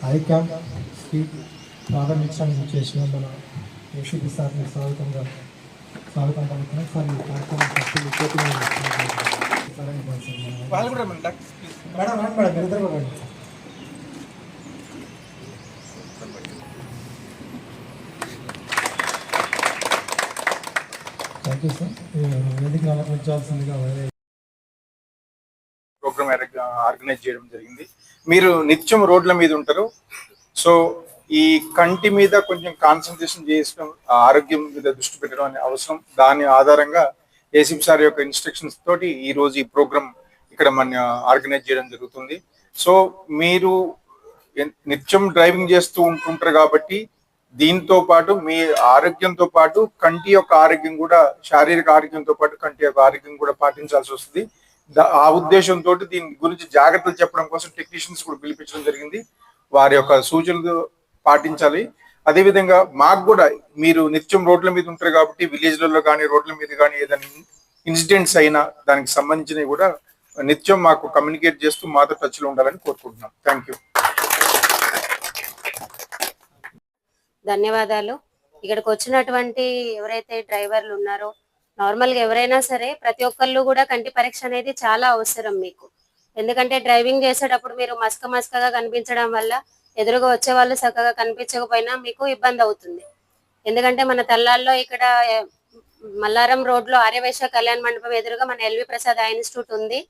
I క్యాంప్కి ప్రారంభించడానికి చేసిన మన ఏసీపీ సార్ని స్వాగతం పలుకుతున్నాం సార్. ఈ కార్యక్రమం మేడం మేడం ఇద్దరు రండి. Thank you sir. వేదిక అలంకరించాల్సిందిగా ప్రోగ్రామ్ ఆర్గనైజ్ చేయడం జరిగింది. మీరు నిత్యం రోడ్ల మీద ఉంటారు, సో ఈ కంటి మీద కొంచెం కాన్సన్ట్రేషన్ చేయడం, ఆరోగ్యం మీద దృష్టి పెట్టడం అనే అవసరం. దాని ఆధారంగా ఏసీపీ సార్ యొక్క ఇన్స్ట్రక్షన్స్ తోటి ఈ రోజు ఈ ప్రోగ్రామ్ ఇక్కడ మన ఆర్గనైజ్ చేయడం జరుగుతుంది. సో మీరు నిత్యం డ్రైవింగ్ చేస్తూ ఉంటుంటారు కాబట్టి దీంతో పాటు మీ ఆరోగ్యంతో పాటు కంటి యొక్క ఆరోగ్యం కూడా, శారీరక ఆరోగ్యంతో పాటు కంటి యొక్క ఆరోగ్యం కూడా పాటించాల్సి వస్తుంది. ఆ ఉద్దేశంతో దీని గురించి జాగ్రత్తలు చెప్పడం కోసం టెక్నీషియన్స్ కూడా పిలిపించడం జరిగింది. వారి యొక్క సూచనలు పాటించాలి. అదేవిధంగా మాకు కూడా, మీరు నిత్యం రోడ్ల మీద ఉంటారు కాబట్టి విలేజ్లలో కానీ రోడ్ల మీద కానీ ఏదైనా ఇన్సిడెంట్స్ అయినా దానికి సంబంధించినవి కూడా నిత్యం మాకు కమ్యూనికేట్ చేస్తూ మాతో టచ్లో ఉండాలని కోరుకుంటున్నాం. Thank you. ధన్యవాదాలు. ఇక్కడికి వచ్చినటువంటి ఎవరైతే డ్రైవర్లు ఉన్నారో, నార్మల్గా ఎవరైనా సరే ప్రతి ఒక్కళ్ళు కూడా కంటి పరీక్ష అనేది చాలా అవసరం మీకు. ఎందుకంటే డ్రైవింగ్ చేసేటప్పుడు మీరు మసకగా కనిపించడం వల్ల ఎదురుగా వచ్చే వాళ్ళు చక్కగా కనిపించకపోయినా మీకు ఇబ్బంది అవుతుంది. ఎందుకంటే మన తల్లాల్లో ఇక్కడ మల్లారం రోడ్లో ఆర్యవైశ్య కళ్యాణ మండపం ఎదురుగా మన ఎల్వి ప్రసాద్ ఐ ఇన్స్టిట్యూట్ ఉంది.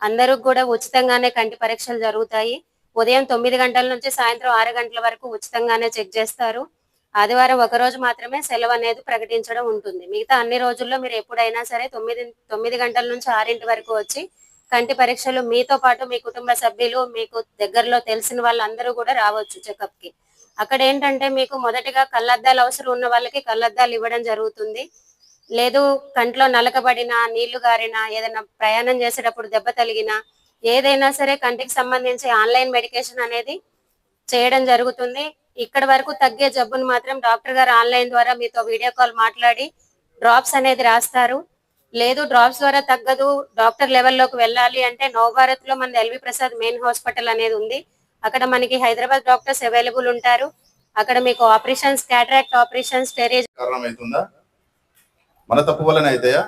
అందరూ కూడా ఉచితంగానే కంటి పరీక్షలు జరుగుతాయి. ఉదయం 9 గంటల నుంచి సాయంత్రం 6 గంటల వరకు ఉచితంగానే చెక్ చేస్తారు. ఆదివారం ఒకరోజు మాత్రమే సెలవు అనేది ప్రకటించడం ఉంటుంది. మిగతా అన్ని రోజుల్లో మీరు ఎప్పుడైనా సరే 9 గంటల నుంచి 6 వరకు వచ్చి కంటి పరీక్షలు మీతో పాటు మీ కుటుంబ సభ్యులు, మీకు దగ్గరలో తెలిసిన వాళ్ళందరూ కూడా రావచ్చు చెకప్ కి. అక్కడ ఏంటంటే మీకు మొదటిగా కళ్ళద్దాలు అవసరం ఉన్న వాళ్ళకి కళ్ళద్దాలు ఇవ్వడం జరుగుతుంది. లేదు కంట్లో నలకబడినా, నీళ్లు గారినా, ఏదైనా ప్రయాణం చేసేటప్పుడు దెబ్బ తగిలినా, ఏదైనా సరే కంటికి సంబంధించి ఆన్లైన్ మెడికేషన్ అనేది చేయడం జరుగుతుంది. ఇక్కడ వరకు తగ్గే జబ్బును మాత్రం డాక్టర్ గారు ఆన్లైన్ ద్వారా మీతో వీడియో కాల్ మాట్లాడి డ్రాప్స్ అనేది రాస్తారు. లేదు డ్రాప్స్ ద్వారా తగ్గదు, డాక్టర్ లెవెల్లోకి వెళ్ళాలి అంటే నవభారత్ లో మన ఎల్వి ప్రసాద్ మెయిన్ హాస్పిటల్ అనేది ఉంది. అక్కడ మనకి హైదరాబాద్ డాక్టర్స్ అవైలబుల్ ఉంటారు. అక్కడ మీకు ఆపరేషన్స్, క్యాటరాక్ట్ ఆపరేషన్స్, స్టెరేజ్ కారణమవుతుందా? మన తప్పు వల్లనే అవుతాయా?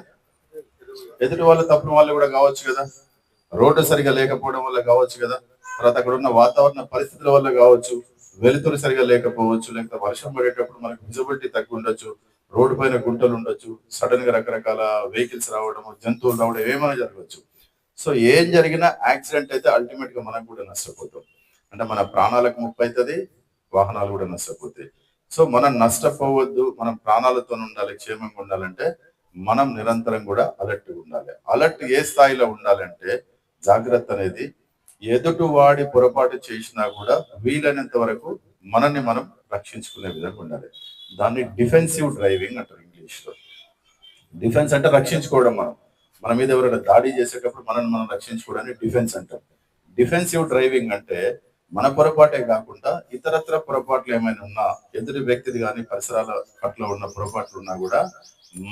ఎదుటి వాళ్ళ తప్పు వల్ల కూడా కావచ్చు కదా, రోడ్డు సరిగా లేకపోవడం వల్ల కావచ్చు కదా, తర్వాత అక్కడ ఉన్న వాతావరణ పరిస్థితుల వల్ల కావచ్చు, వెలుతురు సరిగా లేకపోవచ్చు, లేకపోతే వర్షం పడేటప్పుడు మనకు విజిబిలిటీ తక్కువ ఉండొచ్చు, రోడ్డు పైన గుంటలు ఉండొచ్చు, సడన్ గా రకరకాల వెహికల్స్ రావడం, జంతువులు రావడం, ఏమైనా జరగవచ్చు. సో ఏం జరిగినా యాక్సిడెంట్ అయితే అల్టిమేట్ గా మనకు కూడా నష్టపోతాం. అంటే మన ప్రాణాలకు ముప్పు అవుతుంది, వాహనాలు కూడా నష్టపోతాయి. సో మనం నష్టపోవద్దు, మనం ప్రాణాలతో ఉండాలి, క్షేమంగా ఉండాలంటే మనం నిరంతరం కూడా అలర్ట్గా ఉండాలి. అలర్ట్ ఏ స్థాయిలో ఉండాలంటే జాగ్రత్త అనేది ఎదుటి వాడి పొరపాటు చేసినా కూడా వీలైనంత వరకు మనల్ని మనం రక్షించుకునే విధంగా ఉండాలి. దాన్ని డిఫెన్సివ్ డ్రైవింగ్ అంటారు ఇంగ్లీష్ లో. డిఫెన్స్ అంటే రక్షించుకోవడం. మన మీద ఎవరైనా దాడి చేసేటప్పుడు మనల్ని మనం రక్షించుకోవడానికి డిఫెన్స్ అంటాం. డిఫెన్సివ్ డ్రైవింగ్ అంటే మన పొరపాటే కాకుండా ఇతరత్ర పొరపాట్లు ఏమైనా ఉన్నా, ఎదుటి వ్యక్తిది కానీ పరిసరాల పట్ల ఉన్న పొరపాట్లు ఉన్నా కూడా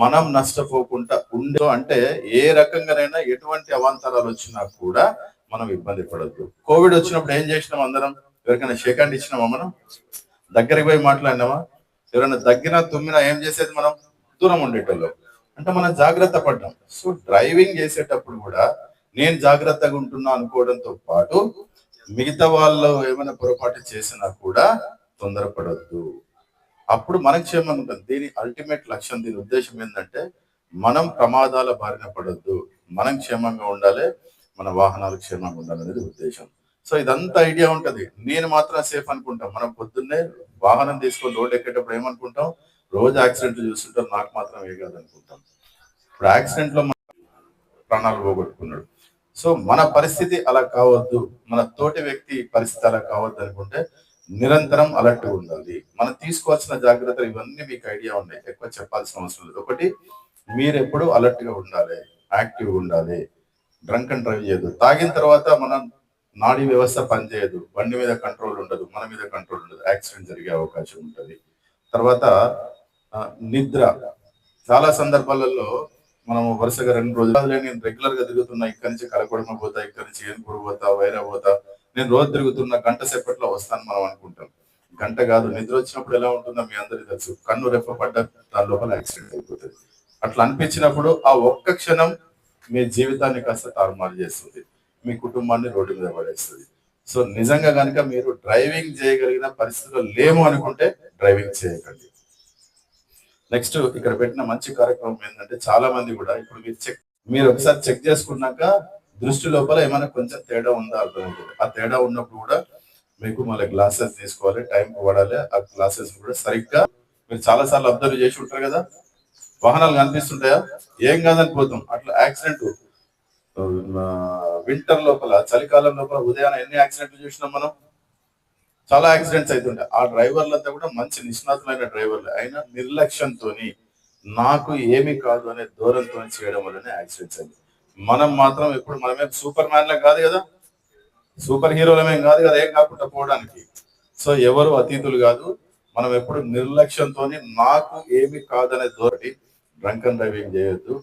మనం నష్టపోకుండా ఉండే, అంటే ఏ రకంగానైనా ఎటువంటి అవాంతరాలు వచ్చినా కూడా మనం ఇబ్బంది పడద్దు. కోవిడ్ వచ్చినప్పుడు ఏం చేసినాం? అందరం ఎవరికైనా షేక్ హ్యాండ్ ఇచ్చినామా? మనం దగ్గరికి పోయి మాట్లాడినామా? ఎవరైనా దగ్గినా తుమ్మినా ఏం చేసేది? మనం దూరం ఉండేటోళ్ళం. అంటే మనం జాగ్రత్త పడ్డాం. సో డ్రైవింగ్ చేసేటప్పుడు కూడా నేను జాగ్రత్తగా ఉంటున్నా అనుకోవడంతో పాటు మిగతా వాళ్ళు ఏమైనా పొరపాటు చేసినా కూడా తొందరపడద్దు. అప్పుడు మనకు క్షేమంగా ఉంటుంది. దీని అల్టిమేట్ లక్ష్యం, దీని ఉద్దేశం ఏంటంటే మనం ప్రమాదాల బారిన పడద్దు, మనం క్షేమంగా ఉండాలి, మన వాహనాలు క్షేమంగా ఉండాలనేది ఉద్దేశం. సో ఇదంతా ఐడియా ఉంటది. నేను మాత్రం సేఫ్ అనుకుంటాం. మనం పొద్దున్నే వాహనం తీసుకొని రోడ్ ఎక్కేటప్పుడు ఏమనుకుంటాం? రోజు యాక్సిడెంట్లు చూస్తుంటాం, నాకు మాత్రం ఏ కాదు అనుకుంటాం. ఇప్పుడు యాక్సిడెంట్ లో ప్రాణాలు పోగొట్టుకున్నాడు. సో మన పరిస్థితి అలా కావద్దు, మన తోటి వ్యక్తి పరిస్థితి అలా కావద్దు అనుకుంటే నిరంతరం అలర్ట్ ఉండాలి. మనం తీసుకోవాల్సిన జాగ్రత్తలు ఇవన్నీ మీకు ఐడియా ఉన్నాయి, ఎక్కువ చెప్పాల్సిన అవసరం లేదు. ఒకటి, మీరు ఎప్పుడు అలర్ట్ గా ఉండాలి, యాక్టివ్గా ఉండాలి. డ్రంక్ అండ్ డ్రైవ్ చేయదు. తాగిన తర్వాత మనం నాడీ వ్యవస్థ పనిచేయదు, బండి మీద కంట్రోల్ ఉండదు, మన మీద కంట్రోల్ ఉండదు, యాక్సిడెంట్ జరిగే అవకాశం ఉంటుంది. తర్వాత నిద్ర. చాలా సందర్భాలలో మనం వరుసగా 2 రోజులు నేను రెగ్యులర్ గా తిరుగుతున్నా, ఇక్కడి నుంచి కలకొడమ పోతా, ఇక్కడి నుంచి ఏనుగుడు పోతా, వైరా పోతా, నేను రోజు తిరుగుతున్న గంట సేపట్లో వస్తాను మనం అనుకుంటాం. గంట కాదు, నిద్ర వచ్చినప్పుడు ఎలా ఉంటుందో మీ అందరికీ తెలుసు. కన్ను రెప్ప పడ్డ దాని లోపల యాక్సిడెంట్ అయిపోతుంది. అట్లా అనిపించినప్పుడు ఆ ఒక్క క్షణం మీ జీవితాన్ని కాస్త తారుమారు చేస్తుంది, మీ కుటుంబాన్ని రోడ్డు మీద పడేస్తుంది. సో నిజంగా కనుక మీరు డ్రైవింగ్ చేయగలిగిన పరిస్థితుల్లో లేము అనుకుంటే డ్రైవింగ్ చేయకండి. నెక్స్ట్ ఇక్కడ పెట్టిన మంచి కార్యక్రమం ఏంటంటే, చాలా మంది కూడా ఇప్పుడు మీరు ఒకసారి చెక్ చేసుకున్నాక దృష్టి లోపల ఏమైనా కొంచెం తేడా ఉందా అర్థమవుతుంది. ఆ తేడా ఉన్నప్పుడు కూడా మీకు మళ్ళీ గ్లాసెస్ తీసుకోవాలి, టైం వాడాలి. ఆ గ్లాసెస్ కూడా సరిగ్గా మీరు చాలా సార్లు అబ్జర్వ్ చేసి ఉంటారు కదా, వాహనాలు కనిపిస్తుంటాయా, ఏం కాదని పోతాం. అట్లా యాక్సిడెంట్ వింటర్ లోపల, చలికాలం లోపల ఉదయాన్నే ఎన్ని యాక్సిడెంట్లు చూసినాం మనం. చాలా యాక్సిడెంట్స్ అవుతుంటాయి. ఆ డ్రైవర్లంతా కూడా మంచి నిష్ణాతులైన డ్రైవర్లు అయినా నిర్లక్ష్యంతో నాకు ఏమి కాదు అనే దూరంతో చేయడం వల్లనే యాక్సిడెంట్స్ అయింది. మనం మాత్రం ఎప్పుడు మనమేం సూపర్ మ్యాన్లం కాదు కదా, సూపర్ హీరోలమేం కాదు కదా ఏం కాకుండా పోవడానికి. సో ఎవరు అతీతులు కాదు. మనం ఎప్పుడు నిర్లక్ష్యంతో నాకు ఏమి కాదనే దూరటి డ్రంక్ అండ్ డ్రైవింగ్ చేయొద్దు.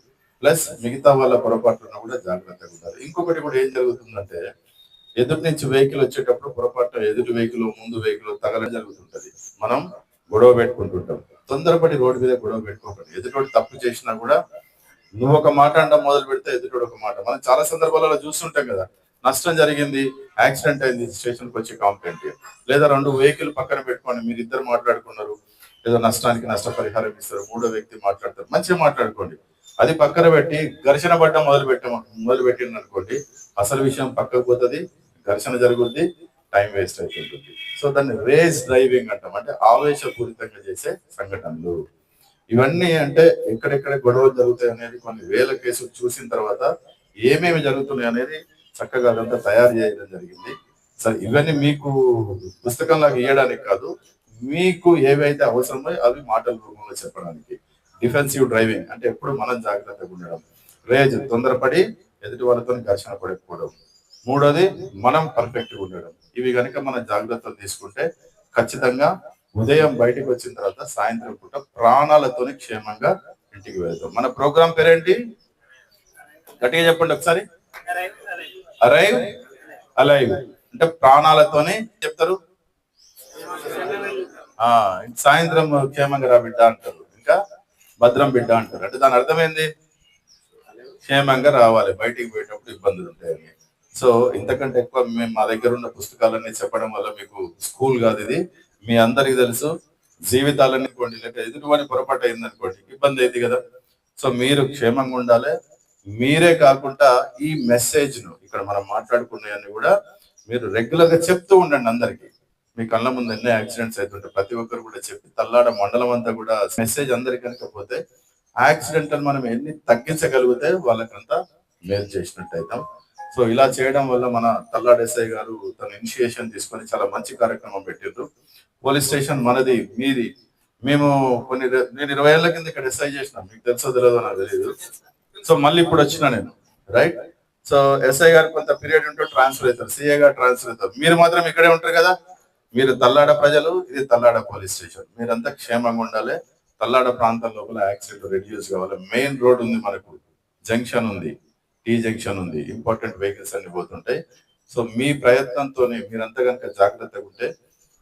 ప్లస్ మిగతా వాళ్ళ పొరపాట్లను కూడా జాగ్రత్తగా ఉండాలి. ఇంకొకటి కూడా ఏం జరుగుతుందంటే, ఎదుటి నుంచి వెహికల్ వచ్చేటప్పుడు పొరపాటు ఎదుటి వెహికల్ ముందు వెహికల్ తగలడం జరుగుతుంటది. మనం గొడవ పెట్టుకుంటుంటాం. తొందరపడి రోడ్డు మీద గొడవ పెట్టుకోకండి. ఎదుటోడు తప్పు చేసినా కూడా నువ్వు ఒక మాట అంట మొదలు పెడితే ఎదుటోడు ఒక మాట. మనం చాలా సందర్భాలలో చూస్తుంటాం కదా, నష్టం జరిగింది, యాక్సిడెంట్ అయింది, స్టేషన్కి వచ్చి కంప్లైంట్. లేదా రెండు వెహికల్ పక్కన పెట్టుకోండి, మీరు ఇద్దరు మాట్లాడుకున్నారు, ఏదో నష్టానికి నష్టపరిహారం ఇస్తారు, మూడో వ్యక్తి మాట్లాడతారు, మంచిగా మాట్లాడుకోండి. అది పక్కన పెట్టి ఘర్షణ పడ్డం మొదలు పెట్టింది అనుకోండి, అసలు విషయం పక్కకు పోతుంది, ఘర్షణ జరుగుద్ది, టైం వేస్ట్ అవుతుంటుంది. సో దాన్ని రేస్ డ్రైవింగ్ అంటాం, అంటే ఆవేశపూరితంగా చేసే సంఘటనలు. ఇవన్నీ అంటే ఎక్కడెక్కడ గొడవలు జరుగుతాయి అనేది కొన్ని వేల కేసులు చూసిన తర్వాత ఏమేమి జరుగుతున్నాయి అనేది చక్కగా అదంతా తయారు చేయడం జరిగింది. సరే, ఇవన్నీ మీకు పుస్తకంలో ఇవ్వడానికి కాదు, మీకు ఏవైతే అవసరమో అవి మాటల రూపంలో చెప్పడానికి. డిఫెన్సివ్ డ్రైవింగ్ అంటే ఎప్పుడు మనం జాగ్రత్తగా ఉండడం, రేజ్ తొందరపడి ఎదుటి వాళ్ళతో ఘర్షణ పడకపోవడం, మూడోది మనం పర్ఫెక్ట్గా ఉండడం. ఇవి కనుక మనం జాగ్రత్తలు తీసుకుంటే ఖచ్చితంగా ఉదయం బయటకు వచ్చిన తర్వాత సాయంత్రం పూట ప్రాణాలతోని క్షేమంగా ఇంటికి వెళ్తాం. మన ప్రోగ్రామ్ పేరేంటి గట్టిగా చెప్పండి ఒకసారి. అరైవ్ అలైవ్ అంటే ప్రాణాలతోనే చెప్తారు. సాయంత్రం క్షేమంగా రా బిడ్డ అంటారు, ఇంకా భద్రం బిడ్డ అంటారు. అంటే దాని అర్థమైంది, క్షేమంగా రావాలి, బయటికి పోయేటప్పుడు ఇబ్బందులు ఉంటాయని. సో ఇంతకంటే ఎక్కువ మేము మా దగ్గర ఉన్న పుస్తకాలన్నీ చెప్పడం వల్ల మీకు స్కూల్ కాదు ఇది, మీ అందరికి తెలుసు. జీవితాలన్నీ అనుకోండి, లేక ఎదుటివాని పొరపాటు అయింది అనుకోండి ఇబ్బంది అయింది కదా. సో మీరు క్షేమంగా ఉండాలి. మీరే కాకుండా ఈ మెసేజ్ ను ఇక్కడ మనం మాట్లాడుకునేవన్నీ కూడా మీరు రెగ్యులర్ గా చెప్తూ ఉండండి అందరికి. మీ కళ్ళ ముందు ఎన్నో యాక్సిడెంట్స్ అవుతుంటాయి, ప్రతి ఒక్కరు కూడా చెప్పి తల్లాడ మండలం అంతా కూడా మెసేజ్ అందరికి కనుకపోతే యాక్సిడెంట్ మనం ఎన్ని తగ్గించగలిగితే వాళ్ళకంతా మేలు చేసినట్టు అవుతాం. సో ఇలా చేయడం వల్ల మన తల్లాడ ఎస్ఐ గారు తన ఇనిషియేషన్ తీసుకొని చాలా మంచి కార్యక్రమం పెట్టిండ్రు. పోలీస్ స్టేషన్ మనది మీది. నేను 20 ఏళ్ల కింద ఇక్కడ ఎస్ఐ చేసిన, మీకు తెలుసో తెలియదో నాకు తెలియదు. సో మళ్ళీ ఇప్పుడు వచ్చిన నేను, రైట్. సో ఎస్ఐ గారు కొంత పీరియడ్ ఉంటే ట్రాన్స్ఫర్ అవుతారు, సిఐ గారు ట్రాన్స్ఫర్ అవుతారు, మీరు మాత్రం ఇక్కడే ఉంటారు కదా. మీరు తల్లాడ ప్రజలు, ఇది తల్లాడ పోలీస్ స్టేషన్, మీరంతా క్షేమంగా ఉండాలి. తల్లాడ ప్రాంతం లోపల యాక్సిడెంట్ రెడ్యూస్ కావాలి. మెయిన్ రోడ్ ఉంది, మనకు జంక్షన్ ఉంది, టీ జంక్షన్ ఉంది, ఇంపార్టెంట్ వెహికల్స్ అన్ని పోతుంటాయి. సో మీ ప్రయత్నంతో మీరంతా కనుక జాగ్రత్తగా ఉంటే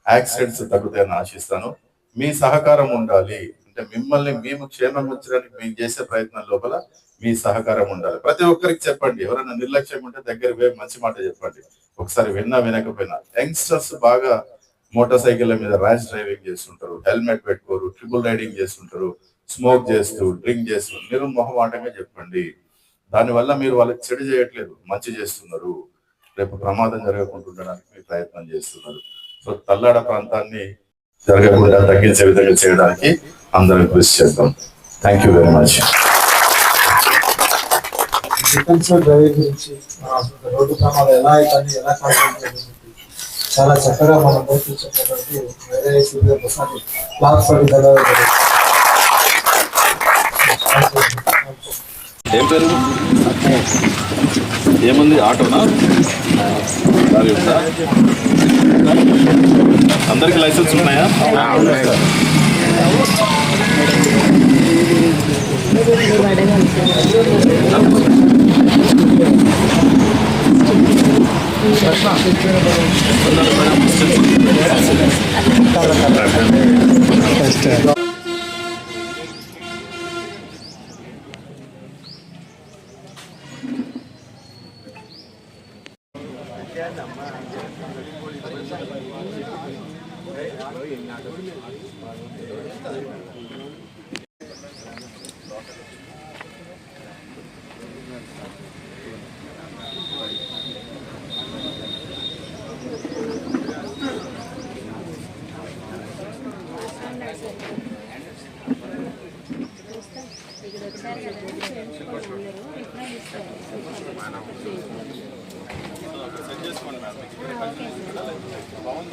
యాక్సిడెంట్స్ తగ్గుతాయని ఆశిస్తాను. మీ సహకారం ఉండాలి, అంటే మిమ్మల్ని మేము క్షేమంగా ఉంచడానికి మేము చేసే ప్రయత్నం లోపల మీ సహకారం ఉండాలి. ప్రతి ఒక్కరికి చెప్పండి, ఎవరైనా నిర్లక్ష్యం ఉంటే దగ్గర పోయి మంచి మాట చెప్పండి. ఒకసారి విన్నా వినకపోయినా యంగ్స్టర్స్ బాగా మోటార్ సైకిళ్ళ మీద ర్యాష్ డ్రైవింగ్ చేస్తుంటారు, హెల్మెట్ పెట్టుకోరు, ట్రిపుల్ రైడింగ్ చేస్తుంటారు, స్మోక్ చేస్తూ డ్రింక్ చేస్తూ. నిర్మోహమాటంగా చెప్పండి. దానివల్ల మీరు వాళ్ళకి చెడు చేయట్లేదు, మంచి చేస్తున్నారు. రేపు ప్రమాదం జరగకుంటుండడానికి మీరు ప్రయత్నం చేస్తున్నారు. సో తల్లాడ ప్రాంతాన్ని జరగకుండా తగ్గించే విధంగా చేయడానికి అందరం కృషి చేద్దాం. Thank you very much. Defensive driving గురించి, రోడ్డు ప్రమాదం ఎలా అవుతుంది, ఎలా కాపాడుతుంది చాలా చక్కగా మనం నేర్పించినటువంటి వేరే ఒకసారి క్లాస్ పడి ఏం పేరు, ఏముంది, ఆటోనా, లారీ ఉందా? అందరికి లైసెన్స్ ఉన్నాయా?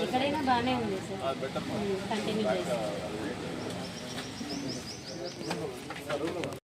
ఎక్కడైనా బాగానే ఉంది సార్ కంటిన్యూ చేస్తాం